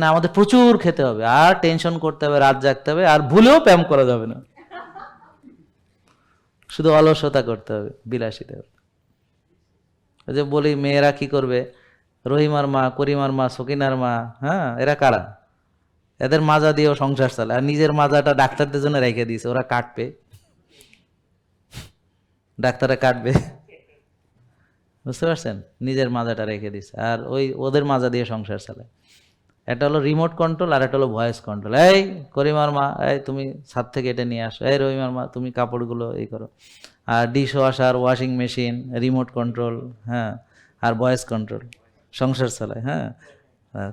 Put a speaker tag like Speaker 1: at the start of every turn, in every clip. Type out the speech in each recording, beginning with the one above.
Speaker 1: না, আমাদের প্রচুর খেতে হবে, আর টেনশন করতে হবে, রাত জাগতে হবে, আর ভুলেও প্যাম করা যাবে না, শুধু অলসতা করতে হবে, বিলাসিতা। ওই যে বলি, মেয়েরা কি করবে, রহিমার মা, করিমার মা, সকিনার মা, হ্যাঁ, এরা কারা? এদের মাজা দিয়েও সংসার চালায়, আর নিজের মাজাটা ডাক্তারদের জন্য রেখে দিয়েছে, ওরা কাটবে, ডাক্তাররা কাটবে, বুঝতে পারছেন? নিজের মাজাটা রেখে দিছে, আর ওই ওদের মাজা দিয়ে সংসার চালায়। একটা হলো রিমোট কন্ট্রোল, আর একটা হলো ভয়েস কন্ট্রোল। এই করিমার মা, এই তুমি ছাদ থেকে এটা নিয়ে আসো, এই রহিমার মা তুমি কাপড়গুলো এই করো। আর dish washer, washing machine, remote control, হ্যাঁ, আর ভয়েস কন্ট্রোল, সংসার চালায়। হ্যাঁ,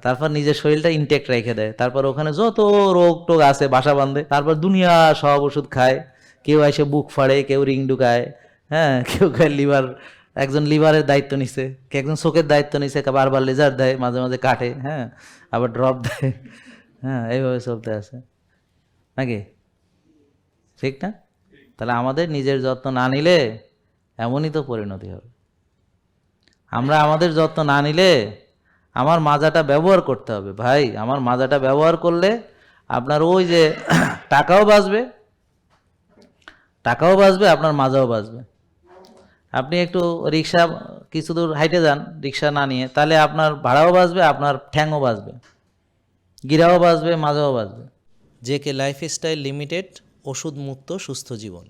Speaker 1: তারপর নিজের শরীরটা ইনটেক্ট রেখে দেয়, তারপর ওখানে যত রোগ টোগ আছে বাসা বাঁধে, তারপর দুনিয়া সব ওষুধ খায়, কেউ এসে বুক ফাড়ে, কেউ রিং ঢুকায়, হ্যাঁ, কেউ খায় লিভার, একজন লিভারের দায়িত্ব নিছে, কে একজন চোখের দায়িত্ব নিছে, বারবার লেজার দেয়, মাঝে মাঝে কাটে, হ্যাঁ, আবার ড্রপ দেয়, হ্যাঁ, এইভাবে চলতে আছে নাকি? ঠিক না? তাহলে আমাদের নিজের যত্ন না নিলে এমনই তো পরিণতি হবে। আমরা আমাদের যত্ন না নিলে, আমার মাজাটা ব্যবহার করতে হবে ভাই, আমার মাজাটা ব্যবহার করলে আপনার ওই যে টাকাও বাঁচবে, টাকাও বাঁচবে, আপনার মাজাও বাঁচবে। আপনি একটু রিক্সা কিছু দূর হাইটে যান রিক্সা না নিয়ে, তাহলে আপনার ভাড়াও বাঁচবে, আপনার ঠ্যাংও বাঁচবে, গিরাও বাঁচবে, মাজাও বাঁচবে।
Speaker 2: জেকে লাইফস্টাইল লিমিটেড, ওষুধ মুক্ত সুস্থ জীবন।